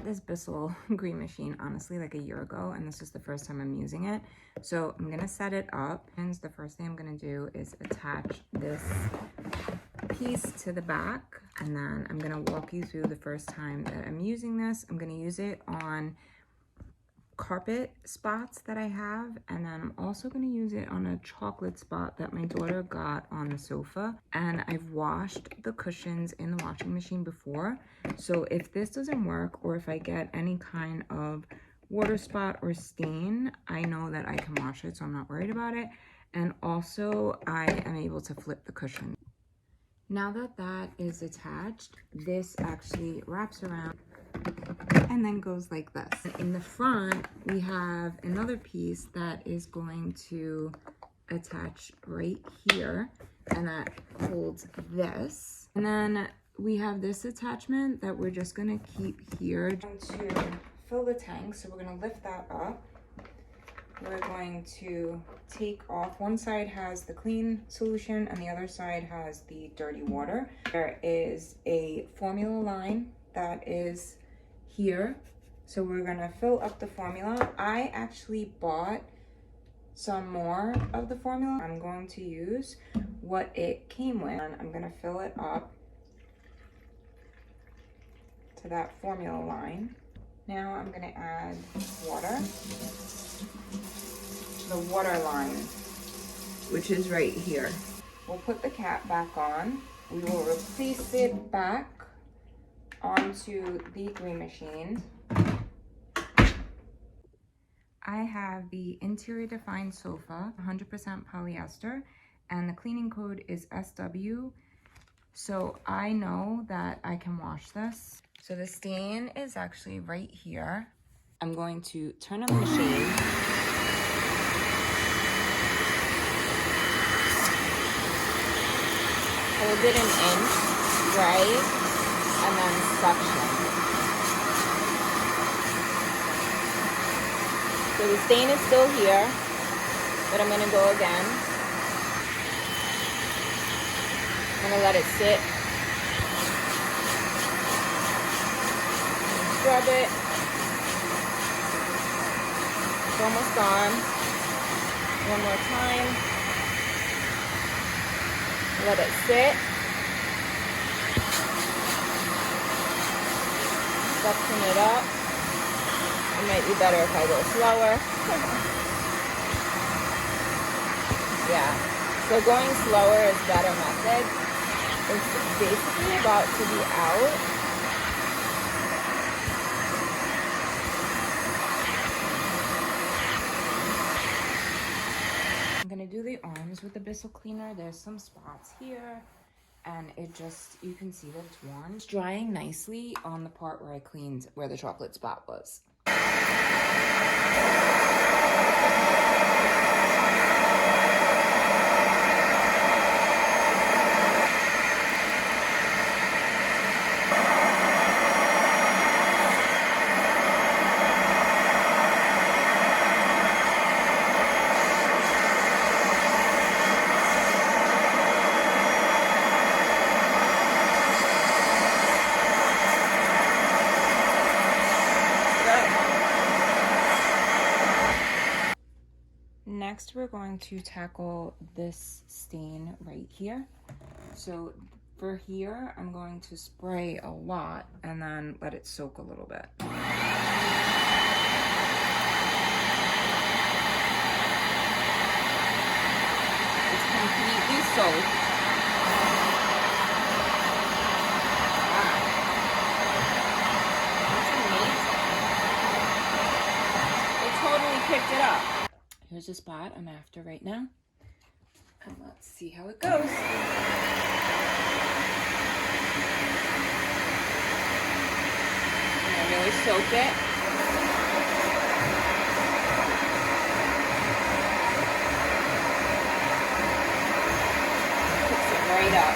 this Bissell green machine, honestly, like a year ago, and this is the first time I'm using it. So I'm gonna set it up, and the first thing I'm gonna do is attach this piece to the back, and then I'm gonna walk you through the first time that I'm using this. I'm gonna use it on carpet spots that I have, and then I'm also going to use it on a chocolate spot that my daughter got on the sofa. And I've washed the cushions in the washing machine before, so if this doesn't work or if I get any kind of water spot or stain, I know that I can wash it, so I'm not worried about it. And also I am able to flip the cushion. Now that that is attached, this actually wraps around and then goes like this. In the front, we have another piece that is going to attach right here, and that holds this. And then we have this attachment that we're just gonna keep here to fill the tank. So we're gonna lift that up. We're going to take off, one side has the clean solution and the other side has the dirty water. There is a formula line that is here, so we're gonna fill up the formula. I actually bought some more of the formula. I'm going to use what it came with, and I'm gonna fill it up to that formula line. Now I'm gonna add water, the water line, which is right here. We'll put the cap back on. We will replace it back onto the green machine. I have the interior defined sofa, 100% polyester, and the cleaning code is SW. So I know that I can wash this. So the stain is actually right here. I'm going to turn on the machine. Hold it an inch, right? And then suction. So the stain is still here, but I'm gonna go again. I'm gonna let it sit. Scrub it. It's almost gone. One more time. Let it sit. Suction it up. It might be better if I go slower. Yeah, so going slower is better method. It's basically about to be out. I'm gonna do the arms with the Bissell cleaner. There's some spots here, and it just, you can see that it's worn. It's drying nicely on the part where I cleaned where the chocolate spot was. Next, we're going to tackle this stain right here. So for here, I'm going to spray a lot and then let it soak a little bit. It's completely soaked. Wow. That's amazing. It totally picked it up. Here's a spot I'm after right now, and let's see how it goes. And I really soak it. Picks it right up.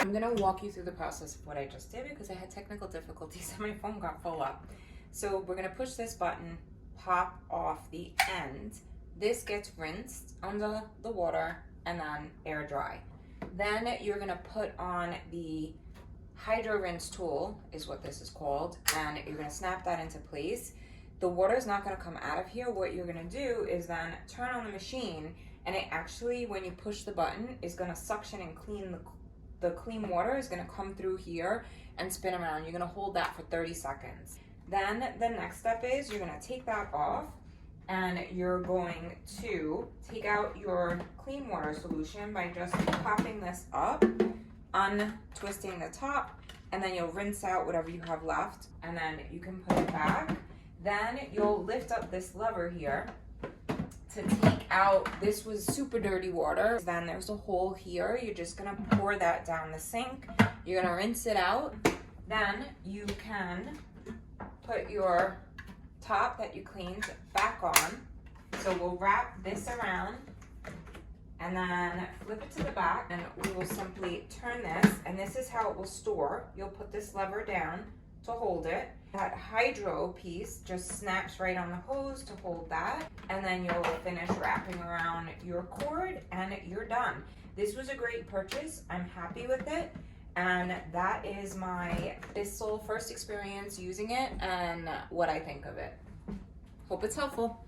I'm gonna walk you through the process of what I just did because I had technical difficulties and my phone got full up. So we're gonna push this button, pop off the end. This gets rinsed under the water and then air dry. Then you're gonna put on the hydro rinse tool, is what this is called, and you're gonna snap that into place. The water is not gonna come out of here. What you're gonna do is then turn on the machine, and it actually, when you push the button, is gonna suction and clean the clean water is gonna come through here and spin around. You're gonna hold that for 30 seconds. Then the next step is you're gonna take that off, and you're going to take out your clean water solution by just popping this up, untwisting the top, and then you'll rinse out whatever you have left, and then you can put it back. Then you'll lift up this lever here to take out, this was super dirty water. Then there's a hole here. You're just gonna pour that down the sink. You're gonna rinse it out. Then you can put your top that you cleaned back on. So we'll wrap this around and then flip it to the back, and we will simply turn this, and this is how it will store. You'll put this lever down to hold it. That hydro piece just snaps right on the hose to hold that, and then you'll finish wrapping around your cord and you're done. This was a great purchase. I'm happy with it, and that is my Bissell first experience using it and what I think of it. Hope it's helpful.